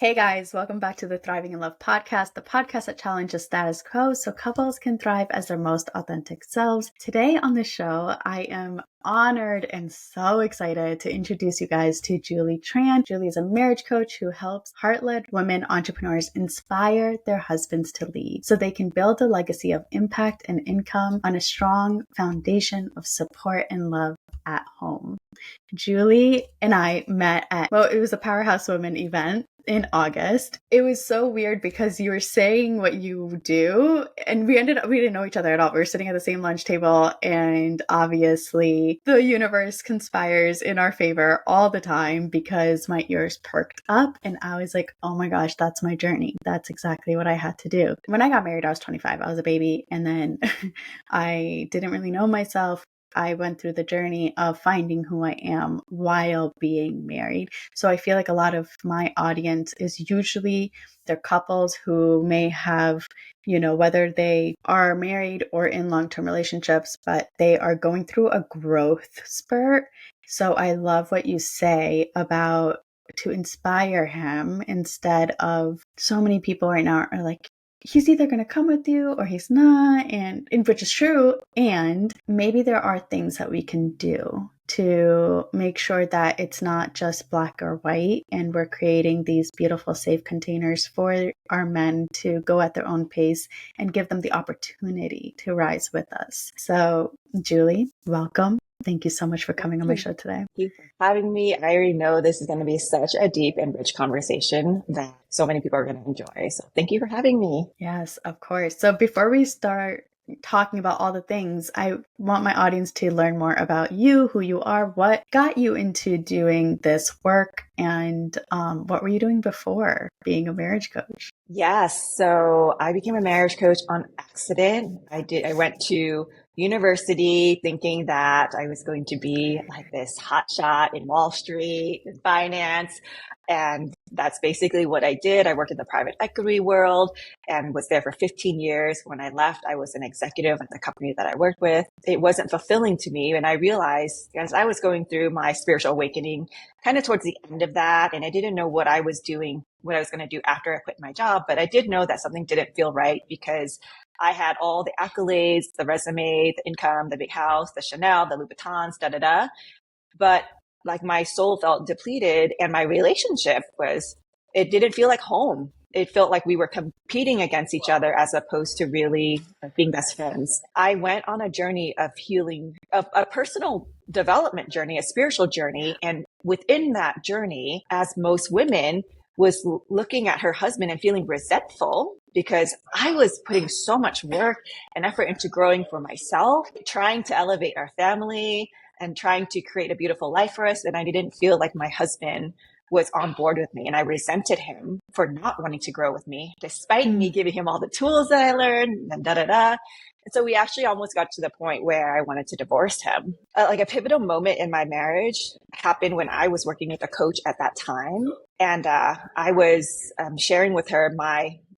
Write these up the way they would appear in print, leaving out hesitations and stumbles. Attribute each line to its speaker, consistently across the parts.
Speaker 1: Hey guys, welcome back to the Thriving in Love podcast, the podcast that challenges status quo so couples can thrive as their most authentic selves. Today on the show, I am honored and so excited to introduce you guys to Julie Tran. Julie is a marriage coach who helps heart-led women entrepreneurs inspire their husbands to lead so they can build a legacy of impact and income on a strong foundation of support and love at home. Julie and I met at, it was a Powerhouse Women event in August. It was so weird because you were saying what you do and we didn't know each other at all. We were sitting at the same lunch table and obviously the universe conspires in our favor all the time because my ears perked up and I was like, oh my gosh, that's my journey. That's exactly what I had to do. When I got married, I was 25. I was a baby and then I didn't really know myself. I went through the journey of finding who I am while being married. So I feel like a lot of my audience is usually they're couples who may have, whether they are married or in long-term relationships, but they are going through a growth spurt. So I love what you say about to inspire him instead of so many people right now are like, he's either going to come with you or he's not, and which is true. And maybe there are things that we can do to make sure that it's not just black or white and we're creating these beautiful safe containers for our men to go at their own pace and give them the opportunity to rise with us. So Julie, welcome. Thank you so much for coming on my show today.
Speaker 2: Thank you for having me. I already know this is going to be such a deep and rich conversation that so many people are going to enjoy. So thank you for having me.
Speaker 1: Yes, of course. So before we start talking about all the things, I want my audience to learn more about you, who you are, what got you into doing this work, and what were you doing before being a marriage coach?
Speaker 2: Yes. So I became a marriage coach on accident. I went to university thinking that I was going to be like this hotshot in Wall Street in finance. And that's basically what I did. I worked in the private equity world and was there for 15 years. When I left, I was an executive at the company that I worked with. It wasn't fulfilling to me. And I realized as I was going through my spiritual awakening, kind of towards the end of that, and I didn't know what I was doing, what I was going to do after I quit my job, but I did know that something didn't feel right because I had all the accolades, the resume, the income, the big house, the Chanel, the Louboutins, but like my soul felt depleted and my relationship it didn't feel like home. It felt like we were competing against each other as opposed to really being best friends. I went on a journey of healing, of a personal development journey, a spiritual journey. And within that journey, as most women, was looking at her husband and feeling resentful because I was putting so much work and effort into growing for myself, trying to elevate our family and trying to create a beautiful life for us. And I didn't feel like my husband was on board with me. And I resented him for not wanting to grow with me, despite me giving him all the tools that I learned and And so we actually almost got to the point where I wanted to divorce him. Like a pivotal moment in my marriage happened when I was working with a coach at that time. And I was sharing with her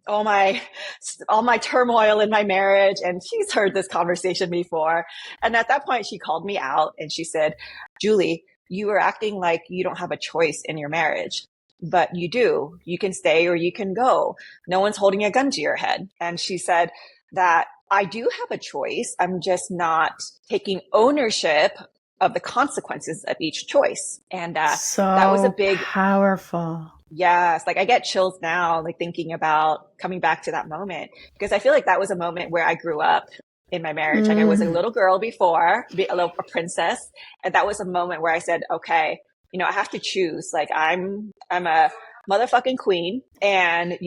Speaker 2: all my turmoil in my marriage. And she's heard this conversation before. And at that point, she called me out and she said, Julie, you are acting like you don't have a choice in your marriage, but you do. You can stay or you can go. No one's holding a gun to your head. And she said that I do have a choice. I'm just not taking ownership of the consequences of each choice. And
Speaker 1: so
Speaker 2: that was a big,
Speaker 1: powerful.
Speaker 2: Yes. Like I get chills now, like thinking about coming back to that moment, because I feel like that was a moment where I grew up in my marriage. Like I was a little girl before, a princess. And that was a moment where I said, okay, I have to choose. Like I'm a motherfucking queen and,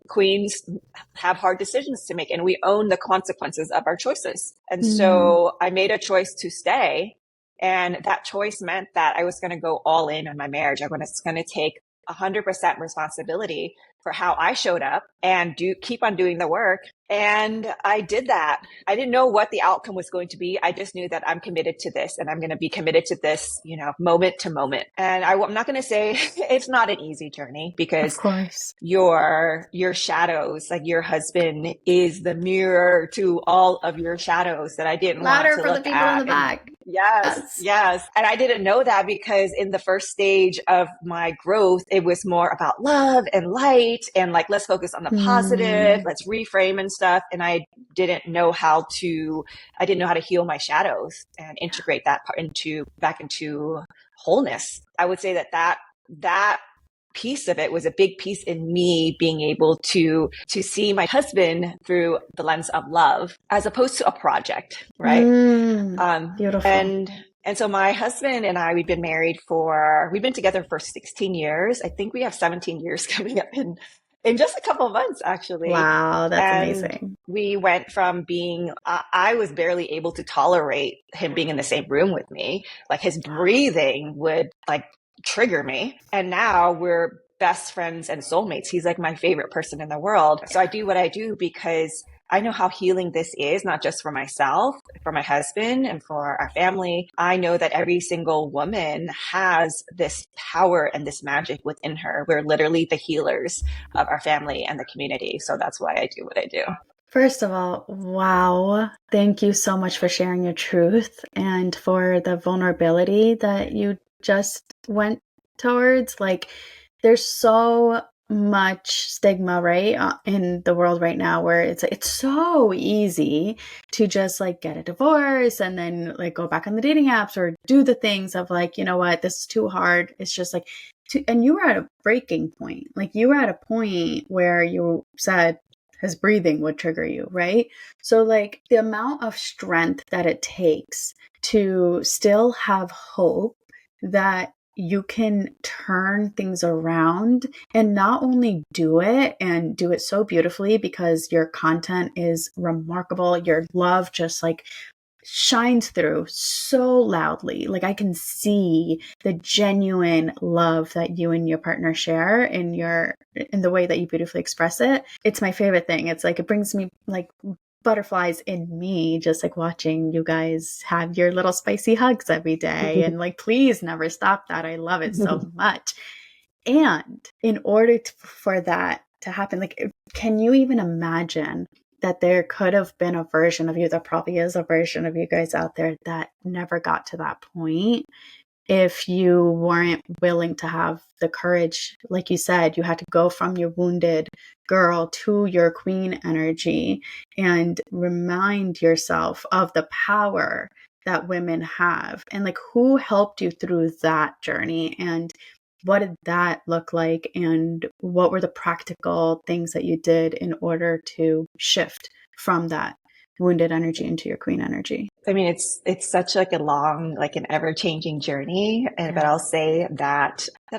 Speaker 2: queens have hard decisions to make and we own the consequences of our choices. And so I made a choice to stay. And that choice meant that I was going to go all in on my marriage. I was going to take 100% responsibility for how I showed up and keep on doing the work And I did that. I didn't know what the outcome was going to be. I just knew that I'm committed to this and I'm going to be committed to this, moment to moment. And I'm not going to say it's not an easy journey
Speaker 1: Of
Speaker 2: because
Speaker 1: course.
Speaker 2: your shadows, like your husband is the mirror to all of your shadows that I didn't want
Speaker 1: Louder
Speaker 2: to
Speaker 1: for the
Speaker 2: look
Speaker 1: people in
Speaker 2: at.
Speaker 1: the
Speaker 2: And
Speaker 1: back.
Speaker 2: yes,
Speaker 1: Yes.
Speaker 2: yes. And I didn't know that because in the first stage of my growth, it was more about love and light and like, let's focus on the positive,
Speaker 1: Mm,
Speaker 2: let's reframe and stuff. And didn't know how to, I didn't know how to heal my shadows and integrate that part back into wholeness. I would say that piece of it was a big piece in me being able to see my husband through the lens of love as opposed to a project, right?
Speaker 1: beautiful.
Speaker 2: And so my husband and I, we've been together for 16 years. I think we have 17 years coming up in just a couple of months, actually.
Speaker 1: Wow, that's
Speaker 2: And
Speaker 1: amazing.
Speaker 2: we went from I was barely able to tolerate him being in the same room with me. Like his breathing would like trigger me. And now we're best friends and soulmates. He's like my favorite person in the world. So I do what I do because I know how healing this is, not just for myself, for my husband, and for our family. I know that every single woman has this power and this magic within her. We're literally the healers of our family and the community. So that's why I do what I do.
Speaker 1: First of all, wow. Thank you so much for sharing your truth and for the vulnerability that you just went towards. Like, there's so much stigma, right, in the world right now where it's so easy to just like get a divorce and then like go back on the dating apps or do the things of like, you know what, this is too hard. It's just like, and you were at a breaking point. Like, you were at a point where you said, his breathing would trigger you, right? So, like, the amount of strength that it takes to still have hope that you can turn things around and not only do it and do it so beautifully because your content is remarkable, your love just like shines through so loudly. Like, I can see the genuine love that you and your partner share in the way that you beautifully express it. It's my favorite thing. It's like it brings me like butterflies in me just like watching you guys have your little spicy hugs every day, and like, please never stop that. I love it so much. And in order for that to happen, like, can you even imagine that there could have been a version of you, that probably is a version of you guys out there that never got to that point if you weren't willing to have the courage? Like you said, you had to go from your wounded girl to your queen energy and remind yourself of the power that women have. And like, who helped you through that journey? And what did that look like? And what were the practical things that you did in order to shift from that wounded energy into your queen energy?
Speaker 2: I mean, it's such like a long, like an ever-changing journey. But
Speaker 1: Yeah.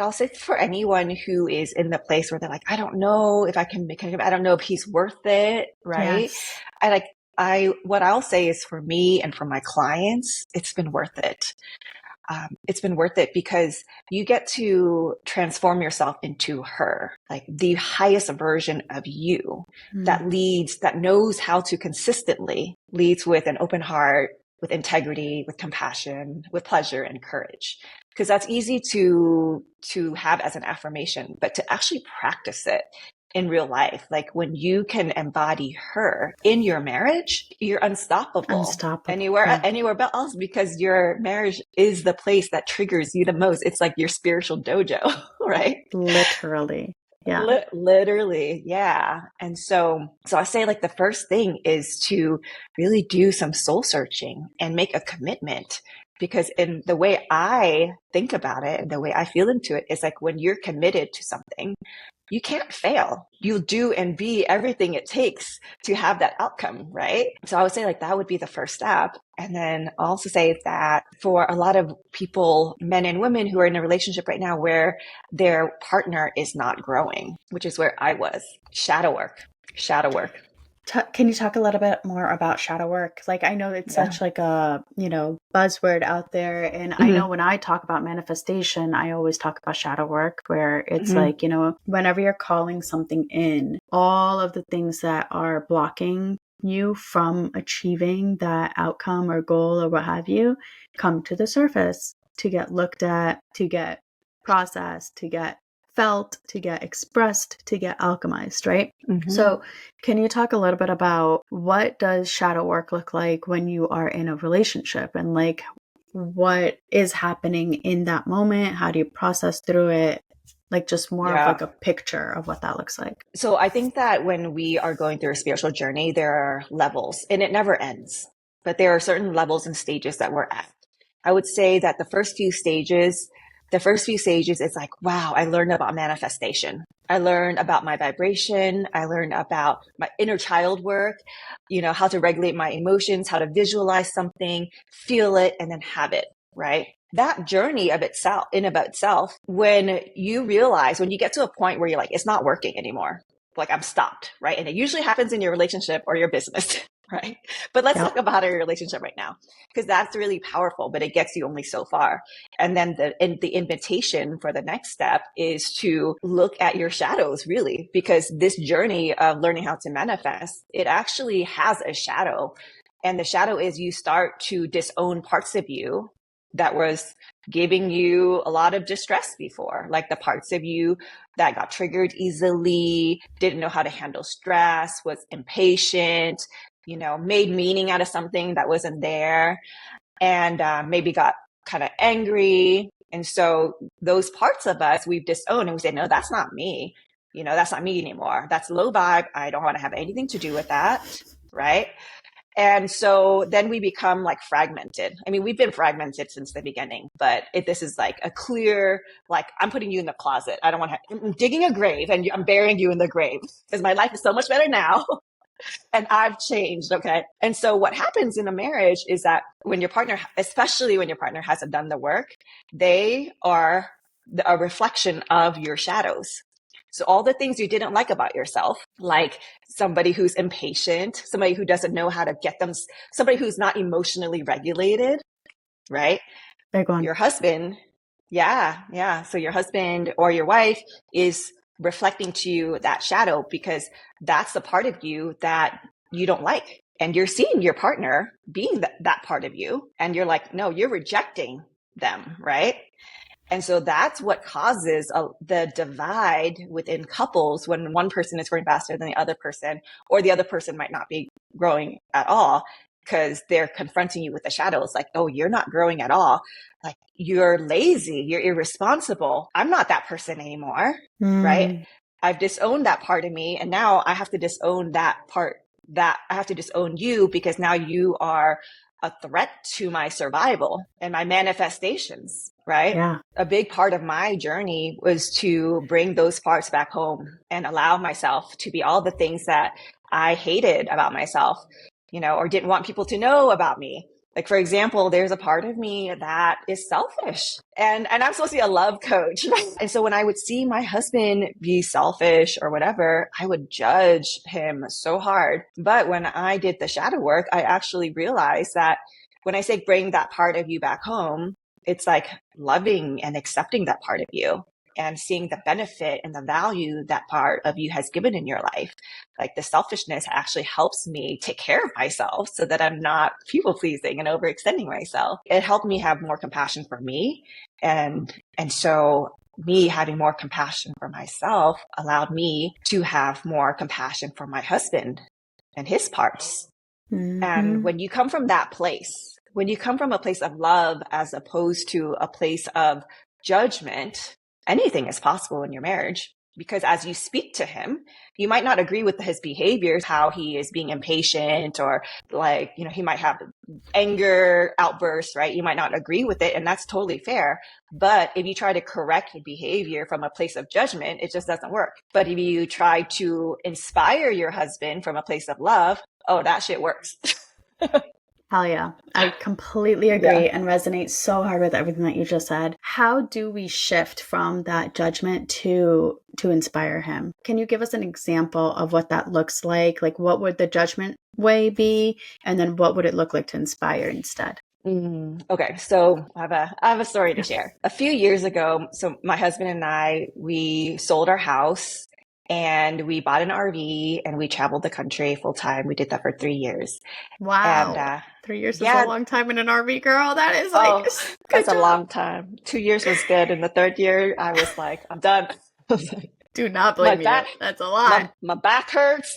Speaker 2: I'll say for anyone who is in the place where they're like, I don't know if I can make it, I don't know if he's worth it, right?
Speaker 1: Yes.
Speaker 2: What I'll say is for me and for my clients, it's been worth it. It's been worth it because you get to transform yourself into her, like the highest version of you
Speaker 1: Mm.
Speaker 2: that knows how to consistently leads with an open heart, with integrity, with compassion, with pleasure and courage. Because that's easy to have as an affirmation, but to actually practice it in real life, like when you can embody her in your marriage, you're unstoppable
Speaker 1: Unstoppable. Yeah.
Speaker 2: anywhere else because your marriage is the place that triggers you the most. It's like your spiritual dojo, right?
Speaker 1: Literally. Yeah.
Speaker 2: Literally, yeah. And so I say like the first thing is to really do some soul searching and make a commitment. Because in the way I think about it and the way I feel into it is like when you're committed to something, you can't fail. You'll do and be everything it takes to have that outcome, right? So I would say like that would be the first step. And then also say that for a lot of people, men and women who are in a relationship right now where their partner is not growing, which is where I was, shadow work.
Speaker 1: Can you talk a little bit more about shadow work? Like, I know it's
Speaker 2: Yeah.
Speaker 1: such like a, buzzword out there. And I know
Speaker 2: Hmm.
Speaker 1: when I talk about manifestation, I always talk about shadow work, where it's
Speaker 2: Hmm.
Speaker 1: like, whenever you're calling something in, all of the things that are blocking you from achieving that outcome or goal or what have you come to the surface to get looked at, to get processed, to get felt, to get expressed, to get alchemized, right?
Speaker 2: Hmm.
Speaker 1: So, can you talk a little bit about what does shadow work look like when you are in a relationship, and like what is happening in that moment? How do you process through it? Like just more of
Speaker 2: Yeah.
Speaker 1: like a picture of what that looks like.
Speaker 2: So I think that when we are going through a spiritual journey, there are levels and it never ends, but there are certain levels and stages that we're at. I would say that the first few stages, it's like, wow, I learned about manifestation. I learned about my vibration. I learned about my inner child work, how to regulate my emotions, how to visualize something, feel it, and then have it, right? That journey of itself, in about itself, when you realize, when you get to a point where you're like, it's not working anymore, like I'm stopped, right? And it usually happens in your relationship or your business, right? But let's
Speaker 1: Yep.
Speaker 2: talk about our relationship right now, because that's really powerful, but it gets you only so far. And then the invitation for the next step is to look at your shadows, really, because this journey of learning how to manifest, it actually has a shadow. And the shadow is you start to disown parts of you that was giving you a lot of distress before, like the parts of you that got triggered easily, didn't know how to handle stress, was impatient, made meaning out of something that wasn't there, and maybe got kind of angry. And so those parts of us we've disowned and we say, no, that's not me. That's not me anymore. That's low vibe. I don't want to have anything to do with that. Right. And so then we become like fragmented. I mean, we've been fragmented since the beginning, but this is like a clear, like I'm putting you in the closet. I don't want to, I'm digging a grave and I'm burying you in the grave because my life is so much better now and I've changed. Okay. And so what happens in a marriage is that when your partner, especially when your partner hasn't done the work, they are a reflection of your shadows. So all the things you didn't like about yourself, like somebody who's impatient, somebody who doesn't know how to somebody who's not emotionally regulated, right?
Speaker 1: Big one.
Speaker 2: Your husband, yeah, yeah. So your husband or your wife is reflecting to you that shadow because that's the part of you that you don't like. And you're seeing your partner being that part of you. And you're like, no, you're rejecting them, right? And so that's what causes the divide within couples when one person is growing faster than the other person, or the other person might not be growing at all because they're confronting you with the shadows like, oh, you're not growing at all. Like you're lazy, you're irresponsible. I'm not that person anymore, right?
Speaker 1: Mm,
Speaker 2: I've disowned that part of me. And now I have to disown that part that I have to disown you because now you are a threat to my survival and my manifestations, right?
Speaker 1: yeah.
Speaker 2: A big part of my journey was to bring those parts back home and allow myself to be all the things that I hated about myself, or didn't want people to know about me. Like, for example, there's a part of me that is selfish and I'm supposed to be a love coach. And so when I would see my husband be selfish or whatever, I would judge him so hard. But when I did the shadow work, I actually realized that when I say bring that part of you back home, it's like loving and accepting that part of you and seeing the benefit and the value that part of you has given in your life. Like the selfishness actually helps me take care of myself so that I'm not people pleasing and overextending myself. It helped me have more compassion for me. And so me having more compassion for myself allowed me to have more compassion for my husband and his parts. And
Speaker 1: Mm-hmm.
Speaker 2: when you come from that place, when you come from a place of love as opposed to a place of judgment, anything is possible in your marriage. Because as you speak to him, you might not agree with his behaviors, how he is being impatient or like, he might have anger outbursts, right? You might not agree with it, and that's totally fair. But if you try to correct the behavior from a place of judgment, it just doesn't work. But if you try to inspire your husband from a place of love, oh, that shit works.
Speaker 1: Hell yeah. I completely
Speaker 2: Yeah.
Speaker 1: agree and resonate so hard with everything that you just said. How do we shift from that judgment to inspire him? Can you give us an example of what that looks like? Like what would the judgment way be? And then what would it look like to inspire instead?
Speaker 2: Okay, so I have a story to share. A few years ago, so my husband and I, we sold our house and we bought an RV and we traveled the country full time. We did that for 3 years. And
Speaker 1: Wow. 3 years is a
Speaker 2: yeah,
Speaker 1: long time in an RV, girl. That is like,
Speaker 2: oh,
Speaker 1: good
Speaker 2: that's a
Speaker 1: job.
Speaker 2: long time. 2 years was good. And the third year, I was like, I'm done. I was like,
Speaker 1: Do not
Speaker 2: my
Speaker 1: blame you.
Speaker 2: back,
Speaker 1: That's a lot.
Speaker 2: my back hurts.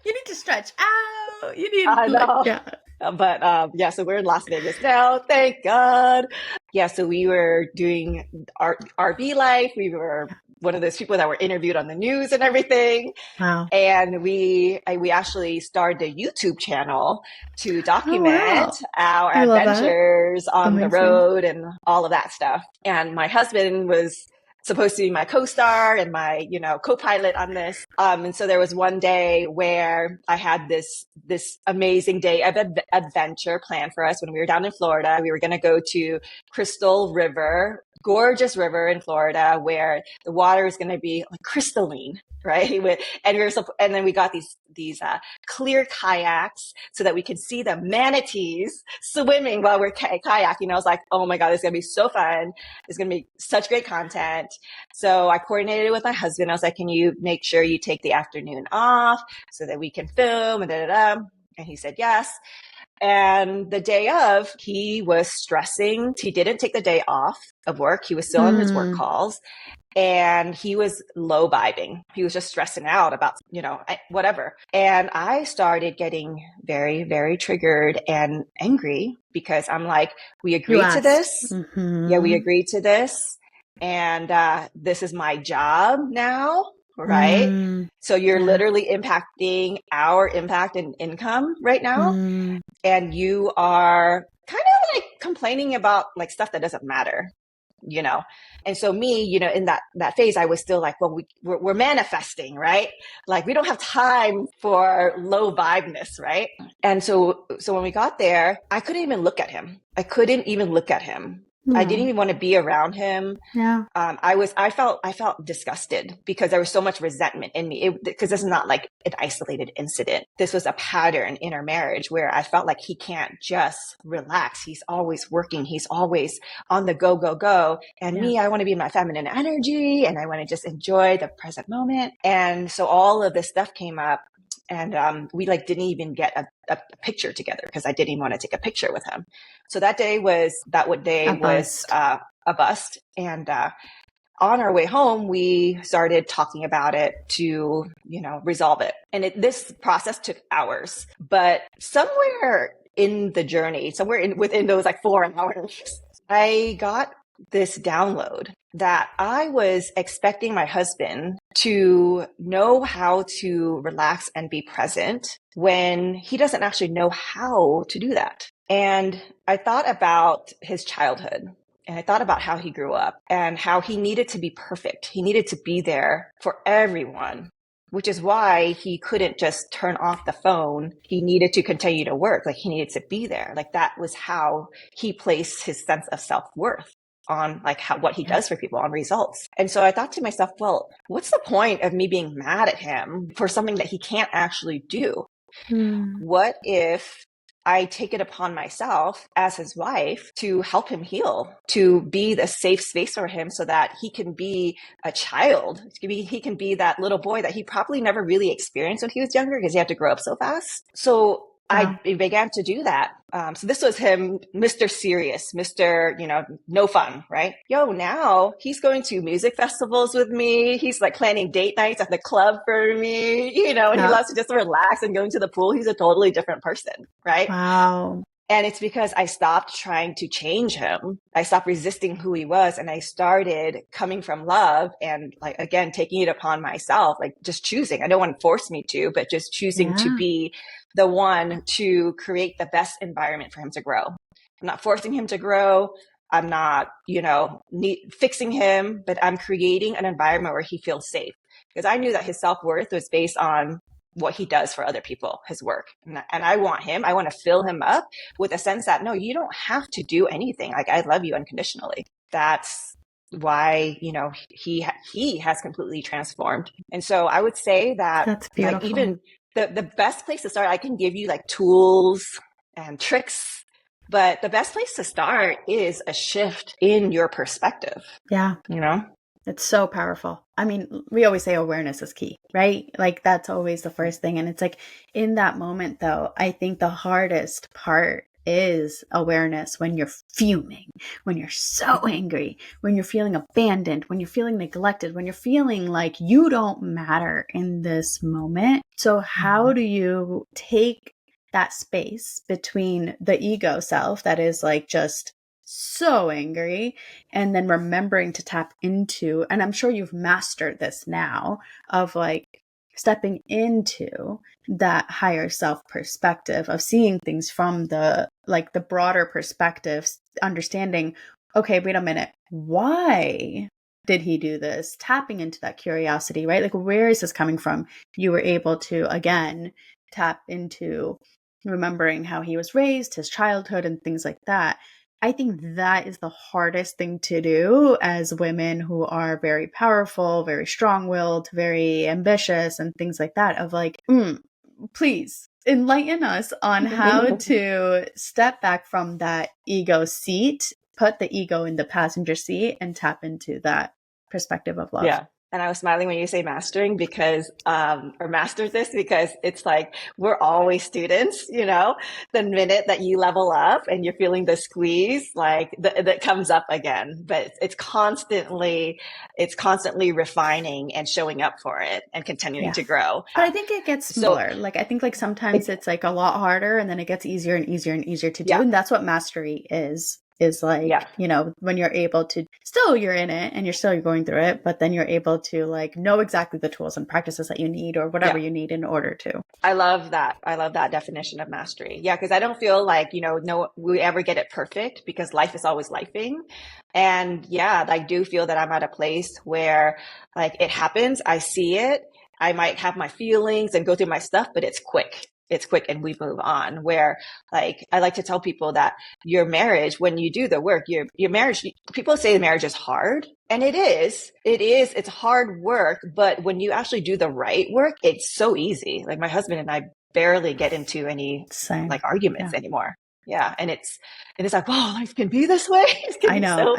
Speaker 1: You need to stretch out. You need
Speaker 2: I
Speaker 1: like,
Speaker 2: know.
Speaker 1: yeah.
Speaker 2: But yeah, so we're in Las Vegas now, thank God. Yeah, so we were doing our RV life. We were one of those people that were interviewed on the news and everything.
Speaker 1: Wow.
Speaker 2: And we actually started a YouTube channel to
Speaker 1: Oh,
Speaker 2: document
Speaker 1: wow.
Speaker 2: our
Speaker 1: I love that.
Speaker 2: adventures on the
Speaker 1: Amazing.
Speaker 2: road and all of that stuff. And my husband was supposed to be my co-star and my, co-pilot on this. And so there was one day where I had this amazing day of adventure planned for us when we were down in Florida. We were going to go to Crystal River, gorgeous river in Florida where the water is going to be like crystalline, right? And then we got these clear kayaks so that we could see the manatees swimming while we're kayaking. I was like, oh my God, this is going to be so fun. It's going to be such great content. So I coordinated with my husband. I was like, can you make sure you take the afternoon off so that we can film and da da da? And he said yes. And the day of, he was stressing. He didn't take the day off of work. He was still on his work
Speaker 1: Mm.
Speaker 2: calls and he was low vibing. He was just stressing out about, whatever. And I started getting very, very triggered and angry because I'm like, we
Speaker 1: You
Speaker 2: agreed to
Speaker 1: asked.
Speaker 2: this. Yeah, we
Speaker 1: Mm-hmm.
Speaker 2: agreed to this. And this is my job now, right?
Speaker 1: Mm.
Speaker 2: So you're
Speaker 1: Yeah.
Speaker 2: literally impacting our impact and income right now.
Speaker 1: Mm.
Speaker 2: And you are kind of like complaining about like stuff that doesn't matter, you know? And so me, in that phase, I was still like, well, we're manifesting, right? Like we don't have time for low vibeness, right? And so when we got there, I couldn't even look at him. I couldn't even look at him. I didn't
Speaker 1: Mm.
Speaker 2: even want to be around him.
Speaker 1: Yeah.
Speaker 2: I felt disgusted because there was so much resentment in me because this is not like an isolated incident. This was a pattern in our marriage where I felt like he can't just relax. He's always working. He's always on the go, go, go. And
Speaker 1: Yeah.
Speaker 2: me, I want to be in my feminine energy and I want to just enjoy the present moment. And so all of this stuff came up. And we like didn't even get a picture together because I didn't even want to take a picture with him. So that day was
Speaker 1: A bust.
Speaker 2: a bust. And on our way home, we started talking about it to, resolve it. And this process took hours, but somewhere in the journey, within those like 4 hours, I got this download that I was expecting my husband to know how to relax and be present when he doesn't actually know how to do that. And I thought about his childhood and I thought about how he grew up and how he needed to be perfect. He needed to be there for everyone, which is why he couldn't just turn off the phone. He needed to continue to work. Like he needed to be there. Like that was how he placed his sense of self-worth on like what he does for people on results. And so I thought to myself, well, what's the point of me being mad at him for something that he can't actually do?
Speaker 1: Mm.
Speaker 2: What if I take it upon myself as his wife to help him heal, to be the safe space for him so that he can be a child. He can be that little boy that he probably never really experienced when he was younger because he had to grow up so fast. So
Speaker 1: Wow.
Speaker 2: I began to do that. So this was him, Mr. Serious, Mr. No fun, right? Now he's going to music festivals with me. He's like planning date nights at the club for me, and he
Speaker 1: Yeah.
Speaker 2: loves to just relax and go into the pool. He's a totally different person, right?
Speaker 1: Wow.
Speaker 2: And it's because I stopped trying to change him. I stopped resisting who he was and I started coming from love and like, again, taking it upon myself, like just choosing. I don't want to force me to, but just choosing to
Speaker 1: Yeah.
Speaker 2: be the one to create the best environment for him to grow. I'm not forcing him to grow. I'm not, fixing him, but I'm creating an environment where he feels safe because I knew that his self-worth was based on what he does for other people, his work. And I want to fill him up with a sense that, no, you don't have to do anything. Like, I love you unconditionally. That's why, he has completely transformed. And so I would say that,
Speaker 1: That's
Speaker 2: like,
Speaker 1: beautiful.
Speaker 2: even the best place to start, I can give you like tools and tricks, but the best place to start is a shift in your perspective.
Speaker 1: Yeah. It's so powerful. I mean, we always say awareness is key, right? Like, that's always the first thing. And it's like, in that moment, though, I think the hardest part is awareness when you're fuming, when you're so angry, when you're feeling abandoned, when you're feeling neglected, when you're feeling like you don't matter in this moment. So how do you take that space between the ego self that is like just so angry, and then remembering to tap into, and I'm sure you've mastered this now, of like stepping into that higher self perspective of seeing things from the broader perspective, understanding, okay, wait a minute, why did he do this? Tapping into that curiosity, right? Like, where is this coming from? You were able to, again, tap into remembering how he was raised, his childhood, and things like that. I think that is the hardest thing to do as women who are very powerful, very strong-willed, very ambitious, and things like that, of like, please enlighten us on how to step back from that ego seat, put the ego in the passenger seat, and tap into that perspective of love.
Speaker 2: Yeah. And I was smiling when you say mastering because, or master this, because it's like, we're always students, the minute that you level up and you're feeling the squeeze, like that comes up again, but it's constantly refining and showing up for it and continuing to grow.
Speaker 1: But I think it gets smaller. Like, I think like sometimes it's like a lot harder, and then it gets easier and easier and easier to do. And that's what mastery is like, when you're able to, still you're in it and you're going through it, but then you're able to like know exactly the tools and practices that you need, or whatever you need in order to.
Speaker 2: I love that. I love that definition of mastery. Yeah. Cause I don't feel like, we ever get it perfect, because life is always lifing. And yeah, I do feel that I'm at a place where like it happens. I see it. I might have my feelings and go through my stuff, but it's quick. And we move on. Where, like, I like to tell people that your marriage, when you do the work, your marriage, people say marriage is hard, and it's hard work, but when you actually do the right work, it's so easy. Like, my husband and I barely get into any like arguments anymore. Yeah. And it's like, wow, life can be this way.
Speaker 1: I know.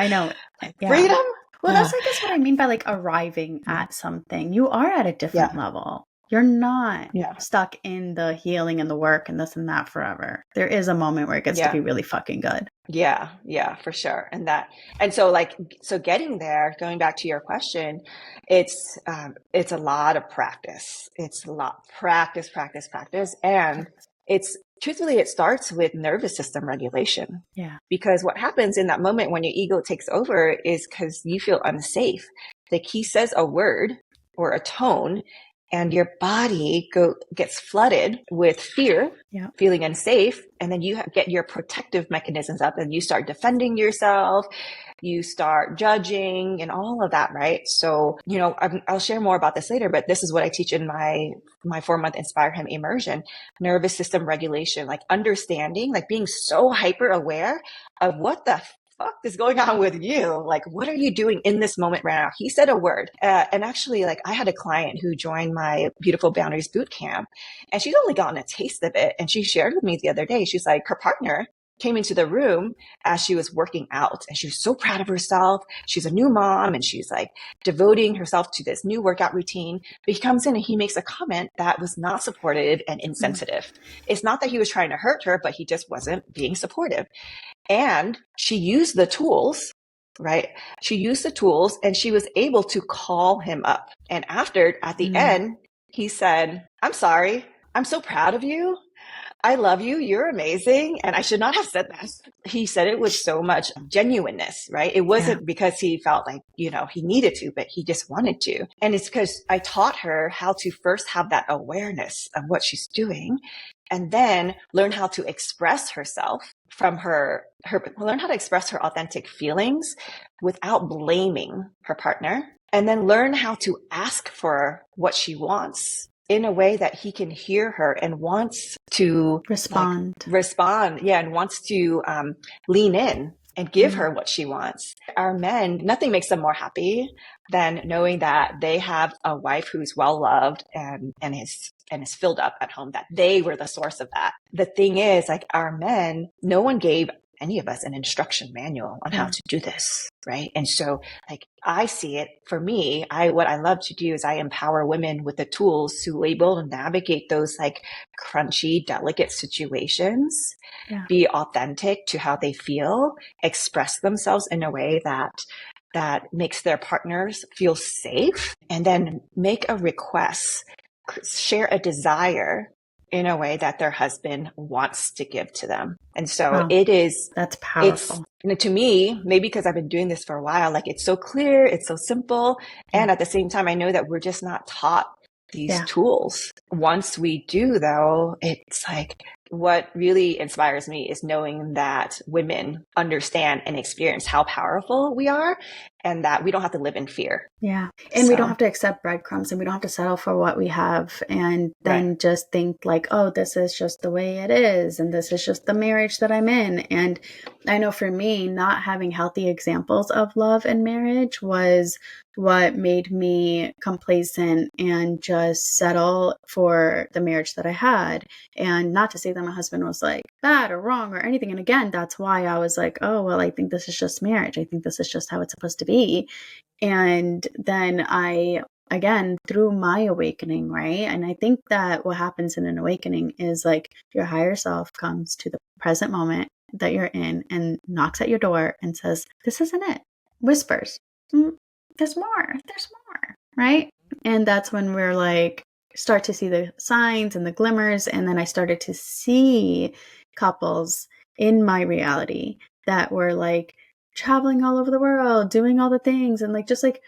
Speaker 2: Freedom.
Speaker 1: Well, that's, I guess, what I mean by like arriving at something. You are at a different level. You're not stuck in the healing and the work and this and that forever. There is a moment where it gets to be really fucking good.
Speaker 2: Yeah, for sure. And so getting there, going back to your question, it's a lot of practice. It's a lot practice. And truthfully, it starts with nervous system regulation.
Speaker 1: Yeah.
Speaker 2: Because what happens in that moment when your ego takes over is because you feel unsafe. Like, he says a word or a tone, and your body gets flooded with fear, feeling unsafe. And then you get your protective mechanisms up, and you start defending yourself. You start judging and all of that, right? So, I'll share more about this later, but this is what I teach in my 4-month Inspire Him immersion: nervous system regulation, like understanding, like being so hyper aware of what the fuck is going on with you? Like, what are you doing in this moment right now? He said a word. And actually, like, I had a client who joined my Beautiful Boundaries bootcamp, and she's only gotten a taste of it. And she shared with me the other day, she's like, her partner came into the room as she was working out, and she was so proud of herself. She's a new mom, and she's like devoting herself to this new workout routine. But he comes in and he makes a comment that was not supportive and insensitive. It's not that he was trying to hurt her, but he just wasn't being supportive. And she used the tools, right? She used the tools, and she was able to call him up. And at the end, he said, "I'm sorry. I'm so proud of you. I love you. You're amazing. And I should not have said that." He said it with so much genuineness, right? It wasn't because he felt like, he needed to, but he just wanted to. And it's because I taught her how to first have that awareness of what she's doing, and then learn how to express herself from learn how to express her authentic feelings without blaming her partner, and then learn how to ask for what she wants in a way that he can hear her and wants to respond. Yeah. And wants to lean in and give her what she wants. Our men, nothing makes them more happy than knowing that they have a wife who's well loved and is filled up at home, that they were the source of that. The thing is, like, our men, no one gave any of us an instruction manual on how to do this, right? And so, like, I see it for me, what I love to do is I empower women with the tools to be able to navigate those like crunchy, delicate situations, be authentic to how they feel, express themselves in a way that makes their partners feel safe, and then make a request, share a desire in a way that their husband wants to give to them. And so
Speaker 1: that's powerful.
Speaker 2: To me, maybe because I've been doing this for a while, like, it's so clear, it's so simple. And at the same time, I know that we're just not taught these tools. Once we do, though, it's like, what really inspires me is knowing that women understand and experience how powerful we are, and that we don't have to live in fear.
Speaker 1: Yeah. And we don't have to accept breadcrumbs, and we don't have to settle for what we have and then just think like, oh, this is just the way it is, and this is just the marriage that I'm in. And I know for me, not having healthy examples of love and marriage was what made me complacent and just settle for the marriage that I had. And not to say that my husband was like bad or wrong or anything. And again, that's why I was like, oh, well, I think this is just marriage. I think this is just how it's supposed to be. And then again, through my awakening, right? And I think that what happens in an awakening is like your higher self comes to the present moment that you're in and knocks at your door and says, this isn't it. Whispers, there's more, right? And that's when we're like, start to see the signs and the glimmers. And then I started to see couples in my reality that were like traveling all over the world, doing all the things, and like, just like,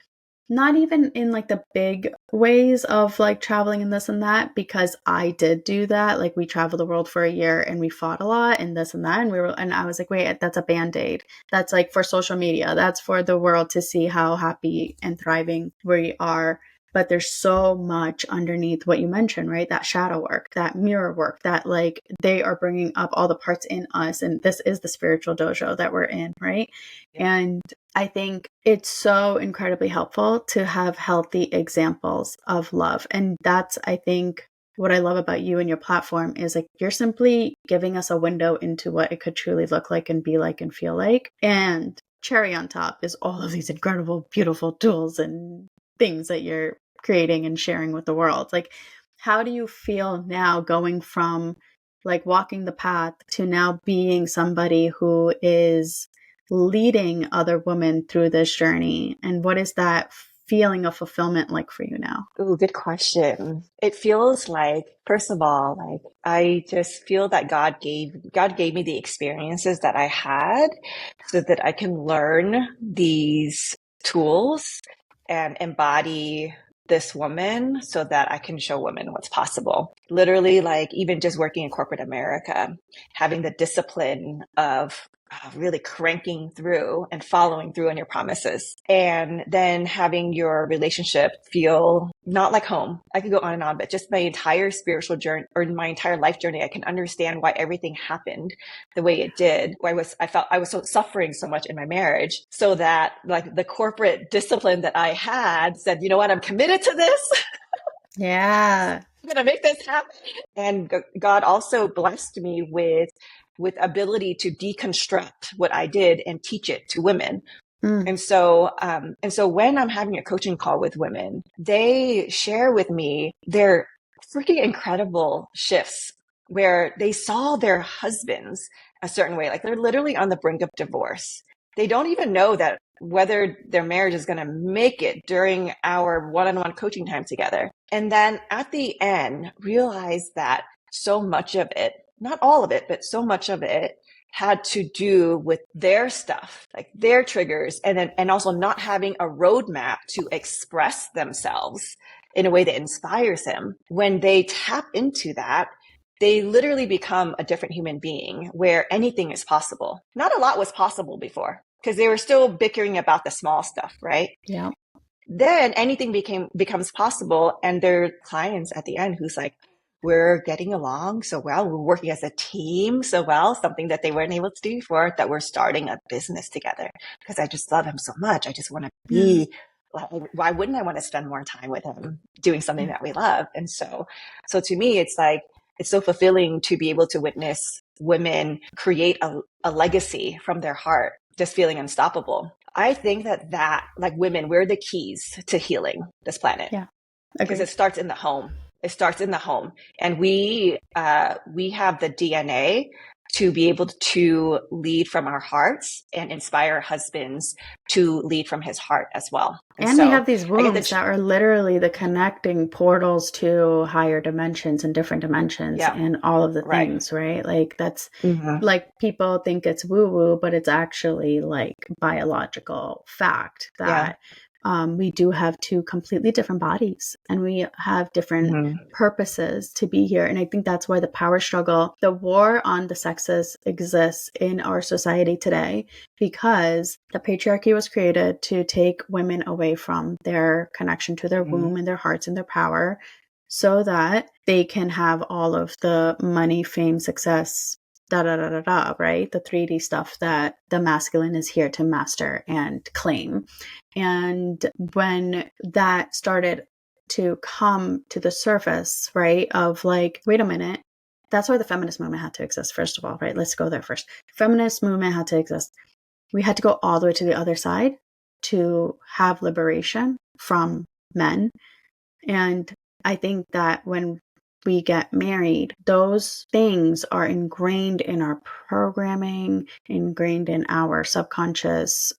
Speaker 1: not even in like the big ways of like traveling and this and that, because I did do that. Like, we traveled the world for a year and we fought a lot and this and that. And I was like, wait, that's a Band-Aid. That's like for social media. That's for the world to see how happy and thriving we are. But there's so much underneath what you mentioned, right? That shadow work, that mirror work, that like they are bringing up all the parts in us. And this is the spiritual dojo that we're in, right? Yeah. And I think it's so incredibly helpful to have healthy examples of love. And that's, I think, what I love about you and your platform is like, you're simply giving us a window into what it could truly look like and be like and feel like. And cherry on top is all of these incredible, beautiful tools and things that you're creating and sharing with the world. Like, how do you feel now going from like walking the path to now being somebody who is leading other women through this journey? And what is that feeling of fulfillment like for you now?
Speaker 2: Oh, good question. It feels like, first of all, like, I just feel that God gave me the experiences that I had so that I can learn these tools and embody this woman so that I can show women what's possible. Literally, like, even just working in corporate America, having the discipline of really cranking through and following through on your promises, and then having your relationship feel not like home. I could go on and on, but just my entire spiritual journey or my entire life journey, I can understand why everything happened the way it did. I felt I was so suffering so much in my marriage, so that like the corporate discipline that I had said, you know what, I'm committed to this.
Speaker 1: Yeah.
Speaker 2: I'm going to make this happen. And God also blessed me with ability to deconstruct what I did and teach it to women. And so when I'm having a coaching call with women, they share with me their freaking incredible shifts where they saw their husbands a certain way, like they're literally on the brink of divorce. They don't even know that whether their marriage is going to make it during our one-on-one coaching time together. And then at the end, realize that so much of it, not all of it, but so much of it had to do with their stuff, like their triggers, and also not having a roadmap to express themselves in a way that inspires them. When they tap into that, they literally become a different human being where anything is possible. Not a lot was possible before because they were still bickering about the small stuff, right?
Speaker 1: Yeah.
Speaker 2: then anything becomes possible. And there are clients at the end who's like, we're getting along so well. We're working as a team so well, something that they weren't able to do before, that we're starting a business together because I just love him so much. I just want to be, why wouldn't I want to spend more time with him doing something that we love? And so to me, it's like, it's so fulfilling to be able to witness women create a legacy from their heart, just feeling unstoppable. I think that like women, we're the keys to healing this planet.
Speaker 1: Yeah.
Speaker 2: Because it starts in the home. It starts in the home. And we have the DNA to be able to lead from our hearts and inspire husbands to lead from his heart as well.
Speaker 1: And we have these wombs that are literally the connecting portals to higher dimensions and different dimensions and all of the things, right? Like that's like people think it's woo woo, but it's actually like biological fact that we do have two completely different bodies and we have different purposes to be here. And I think that's why the power struggle, the war on the sexes exists in our society today, because the patriarchy was created to take women away from their connection to their womb and their hearts and their power so that they can have all of the money, fame, success, right? The 3D stuff that the masculine is here to master and claim. And when that started to come to the surface, right, of like, wait a minute, that's why the feminist movement had to exist, first of all, right? Let's go there first. Feminist movement had to exist. We had to go all the way to the other side to have liberation from men. And I think that when we get married, those things are ingrained in our programming, ingrained in our subconscious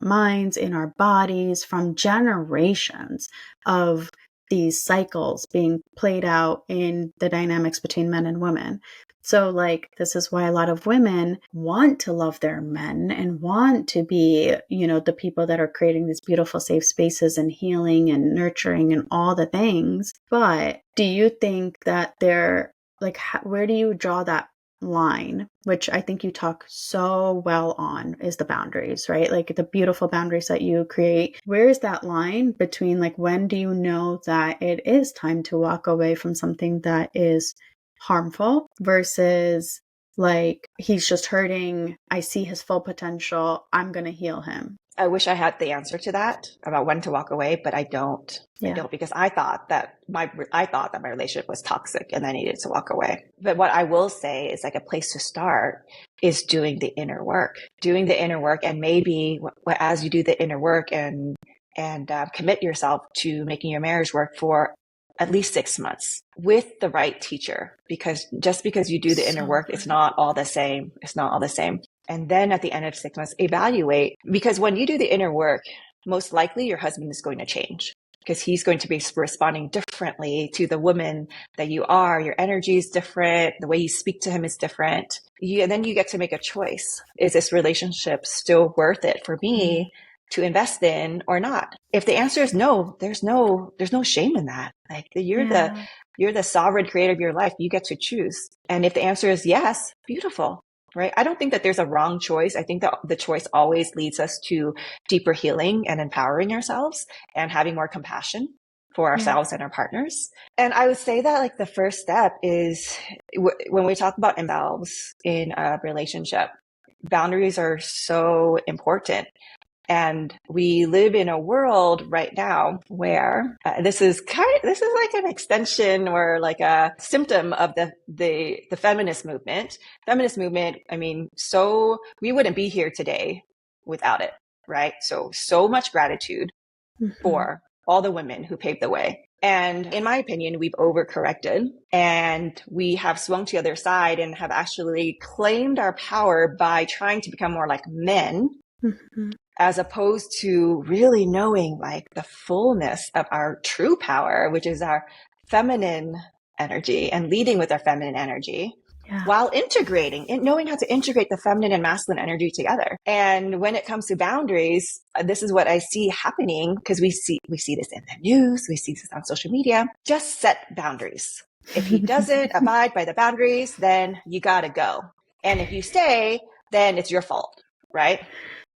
Speaker 1: minds, in our bodies from generations of these cycles being played out in the dynamics between men and women. So like, this is why a lot of women want to love their men and want to be, you know, the people that are creating these beautiful safe spaces and healing and nurturing and all the things. But do you think that they're like, where do you draw that line, which I think you talk so well on, is the boundaries, right? Like the beautiful boundaries that you create. Where is that line between like, when do you know that it is time to walk away from something that is harmful versus like, he's just hurting, I see his full potential, I'm going to heal him?
Speaker 2: I wish I had the answer to that about when to walk away, but I don't. I don't, because I thought that my relationship was toxic and I needed to walk away. But what I will say is like a place to start is doing the inner work, and maybe as you do the inner work and commit yourself to making your marriage work for at least 6 months with the right teacher, because just because you do the inner work, it's not all the same. It's not all the same. And then at the end of 6 months, evaluate, because when you do the inner work, most likely your husband is going to change because he's going to be responding differently to the woman that you are. Your energy is different. The way you speak to him is different. And then you get to make a choice. Is this relationship still worth it for me to invest in or not? If the answer is no, there's no shame in that. Like you're the sovereign creator of your life. You get to choose. And if the answer is yes, beautiful. Right? I don't think that there's a wrong choice. I think that the choice always leads us to deeper healing and empowering ourselves and having more compassion for ourselves and our partners. And I would say that like the first step is when we talk about imbalance in a relationship, boundaries are so important. And we live in a world right now where this is like an extension or like a symptom of the feminist movement. Feminist movement, I mean, so we wouldn't be here today without it, right? So much gratitude for all the women who paved the way. And in my opinion, we've overcorrected and we have swung to the other side and have actually claimed our power by trying to become more like men. As opposed to really knowing like the fullness of our true power, which is our feminine energy, and leading with our feminine energy while integrating and knowing how to integrate the feminine and masculine energy together. And when it comes to boundaries, this is what I see happening, because we see this in the news, we see this on social media. Just set boundaries. If he doesn't abide by the boundaries, then you gotta go. And if you stay, then it's your fault, right?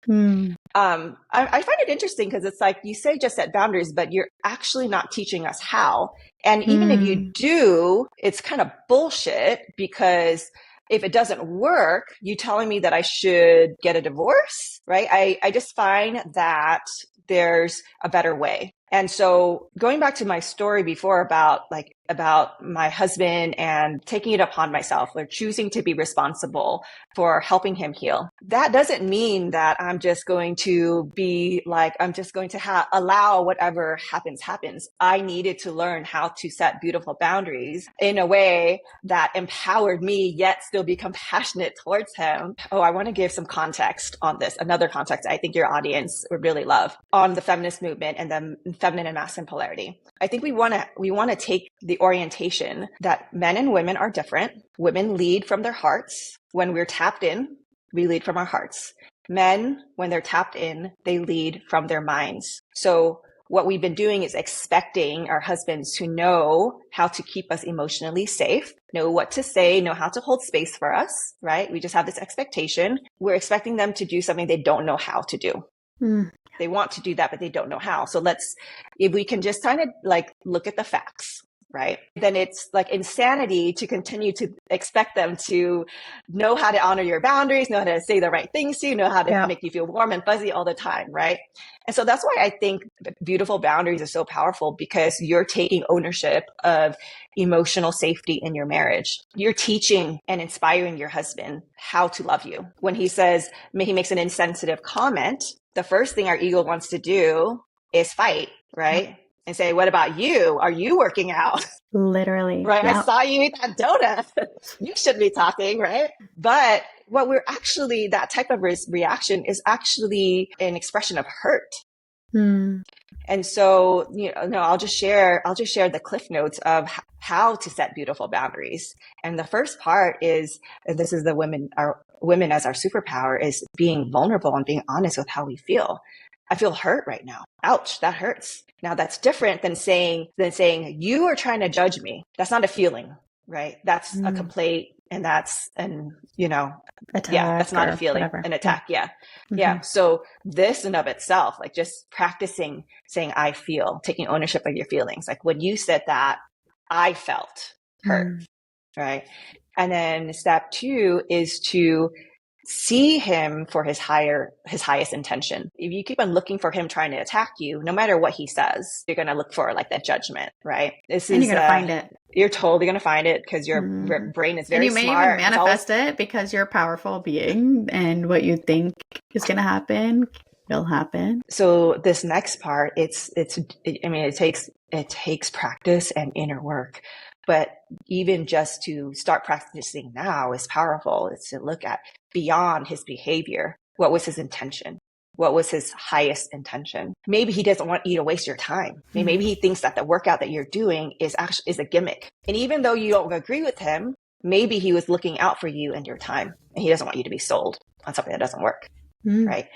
Speaker 2: I find it interesting because it's like you say just set boundaries, but you're actually not teaching us how. And even if you do, it's kind of bullshit because if it doesn't work, you telling me that I should get a divorce, right? I just find that there's a better way. And so going back to my story before about my husband and taking it upon myself or choosing to be responsible for helping him heal. That doesn't mean that I'm just going to be like, I'm just going to allow whatever happens. I needed to learn how to set beautiful boundaries in a way that empowered me, yet still be compassionate towards him. Oh, I want to give some context on this. Another context I think your audience would really love on the feminist movement and the feminine and masculine polarity. I think we want to take the orientation that men and women are different. Women lead from their hearts. When we're tapped in, we lead from our hearts. Men, when they're tapped in, they lead from their minds. So what we've been doing is expecting our husbands to know how to keep us emotionally safe, know what to say, know how to hold space for us, right? We just have this expectation. We're expecting them to do something they don't know how to do. They want to do that, but they don't know how. So if we can just kind of like look at the facts, right? Then it's like insanity to continue to expect them to know how to honor your boundaries, know how to say the right things to you, know how to make you feel warm and fuzzy all the time, right? And so that's why I think beautiful boundaries are so powerful, because you're taking ownership of emotional safety in your marriage. You're teaching and inspiring your husband how to love you. When he makes an insensitive comment, the first thing our ego wants to do is fight, right? And say, what about you? Are you working out?
Speaker 1: Literally.
Speaker 2: Right? I saw you eat that donut. You shouldn't be talking, right? But what that type of reaction is actually an expression of hurt. And so, I'll just share the cliff notes of how to set beautiful boundaries. And the first part is, and this is women as our superpower, is being vulnerable and being honest with how we feel. I feel hurt right now. Ouch, that hurts. Now that's different than saying you are trying to judge me. That's not a feeling, right? That's a complaint, and that's
Speaker 1: attack,
Speaker 2: that's not a feeling,
Speaker 1: whatever.
Speaker 2: An attack. Yeah. So this in of itself, like just practicing saying I feel, taking ownership of your feelings. Like when you said that, I felt hurt, right? And then step 2 is to see him for his highest intention. If you keep on looking for him trying to attack you, no matter what he says, you're going to look for like that judgment, right?
Speaker 1: You're going to find it.
Speaker 2: You're totally going to find it because your brain is very smart.
Speaker 1: And you may even manifest it because you're a powerful being, and what you think is going to happen will happen.
Speaker 2: So this next part, it takes practice and inner work. But even just to start practicing now is powerful. It's to look at beyond his behavior. What was his intention? What was his highest intention? Maybe he doesn't want you to waste your time. Maybe he thinks that the workout that you're doing is a gimmick. And even though you don't agree with him, maybe he was looking out for you and your time, and he doesn't want you to be sold on something that doesn't work. Right.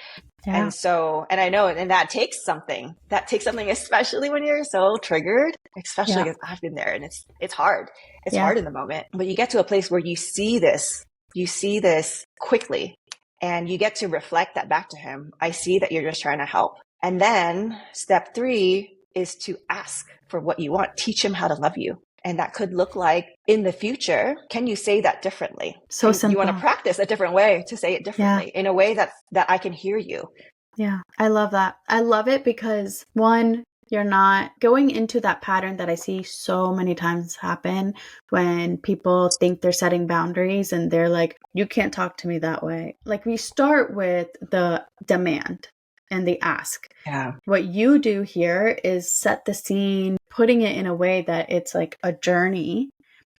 Speaker 2: Yeah. And so, and I know, and that takes something, especially when you're so triggered, especially because I've been there, and it's hard. It's hard in the moment, but you get to a place where you see this quickly, and you get to reflect that back to him. I see that you're just trying to help. And then step 3 is to ask for what you want. Teach him how to love you. And that could look like, in the future, can you say that differently?
Speaker 1: So simple.
Speaker 2: You want to practice a different way to say it differently, in a way that I can hear you.
Speaker 1: Yeah, I love that. I love it because, one, you're not going into that pattern that I see so many times happen when people think they're setting boundaries and they're like, you can't talk to me that way. Like, we start with the demand and the ask.
Speaker 2: Yeah.
Speaker 1: What you do here is set the scene, putting it in a way that it's like a journey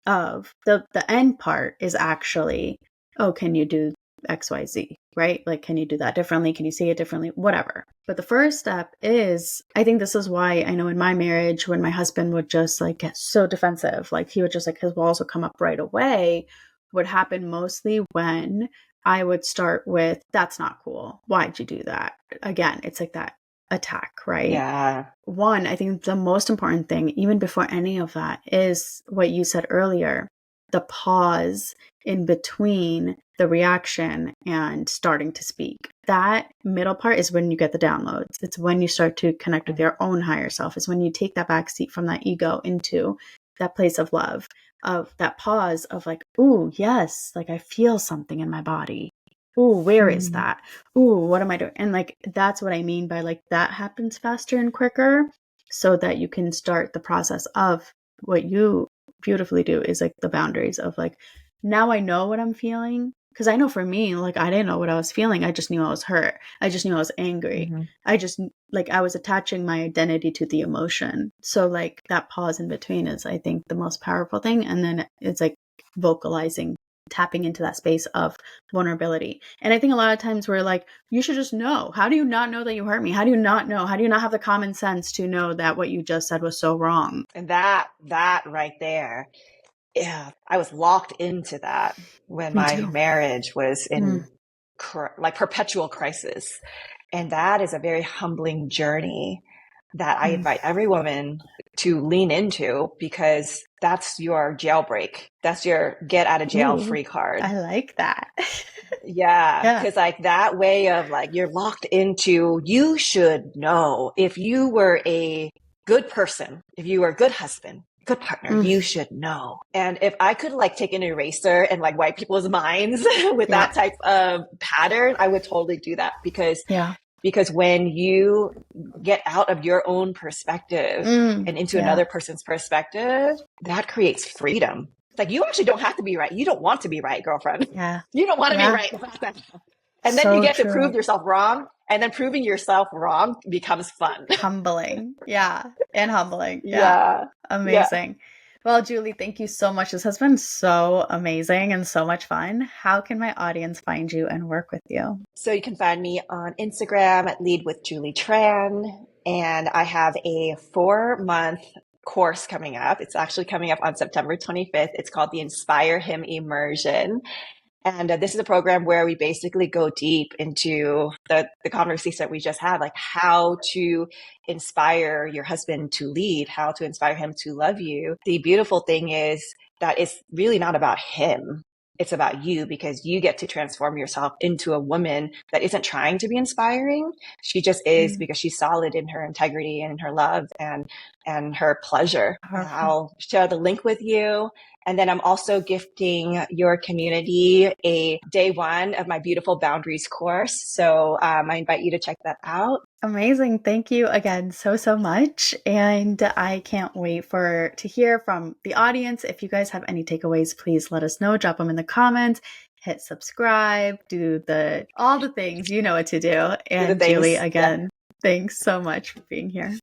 Speaker 1: of the end part is actually, oh, can you do XYZ, right? Like, can you do that differently? Can you see it differently? Whatever. But the first step is, I think this is why I know in my marriage, when my husband would just like get so defensive, like he would just like, his walls would come up right away, would happen mostly when I would start with, that's not cool. Why'd you do that? Again, it's like that attack, right?
Speaker 2: Yeah.
Speaker 1: One, I think the most important thing, even before any of that, is what you said earlier. the pause in between the reaction and starting to speak. That middle part is when you get the downloads. It's when you start to connect with your own higher self. It's when you take that back seat from that ego into that place of love, of that pause of like, ooh, yes, like I feel something in my body. Ooh, where is that? Ooh, what am I doing? And like, that's what I mean by like, that happens faster and quicker, so that you can start the process of what you beautifully do is like the boundaries of like, now I know what I'm feeling. Because I know for me, like, I didn't know what I was feeling. I just knew I was hurt. I just knew I was angry. I just, like, I was attaching my identity to the emotion. So, like, that pause in between is, I think, the most powerful thing. And then it's like vocalizing, tapping into that space of vulnerability. And I think a lot of times we're like, you should just know. How do you not know that you hurt me? How do you not know? How do you not have the common sense to know that what you just said was so wrong?
Speaker 2: And that right there, yeah, I was locked into that when
Speaker 1: Me
Speaker 2: my
Speaker 1: too.
Speaker 2: marriage was in like perpetual crisis. And that is a very humbling journey that I invite every woman to lean into, because that's your jailbreak. That's your get out of jail
Speaker 1: Ooh,
Speaker 2: free card.
Speaker 1: I like that.
Speaker 2: Yeah.
Speaker 1: Yeah.
Speaker 2: Cause like that way of like, you're locked into, you should know if you were a good person, if you were a good husband, good partner, you should know. And if I could like take an eraser and like wipe people's minds with that type of pattern, I would totally do that, because when you get out of your own perspective and into another person's perspective, that creates freedom. Like, you actually don't have to be right. You don't want to be right, girlfriend.
Speaker 1: Yeah.
Speaker 2: You don't want to be right. And then you
Speaker 1: So
Speaker 2: get to
Speaker 1: true.
Speaker 2: prove yourself wrong. And then proving yourself wrong becomes fun.
Speaker 1: Humbling. Yeah. And humbling. Yeah.
Speaker 2: Yeah. Yeah.
Speaker 1: Amazing. Well, Julie, thank you so much. This has been so amazing and so much fun. How can my audience find you and work with you?
Speaker 2: So you can find me on Instagram at Lead with Julie Tran. And I have a 4-month course coming up. It's actually coming up on September 25th. It's called the Inspire Him Immersion. And this is a program where we basically go deep into the conversation that we just had, like how to inspire your husband to lead, how to inspire him to love you. The beautiful thing is that it's really not about him. It's about you, because you get to transform yourself into a woman that isn't trying to be inspiring. She just is, because she's solid in her integrity and in her love and her pleasure. I'll share the link with you. And then I'm also gifting your community a day 1 of my Beautiful Boundaries course. So I invite you to check that out.
Speaker 1: Amazing. Thank you again so much. And I can't wait to hear from the audience. If you guys have any takeaways, please let us know. Drop them in the comments. Hit subscribe. Do all the things. You know what to do. And Julie, again, thanks so much for being here.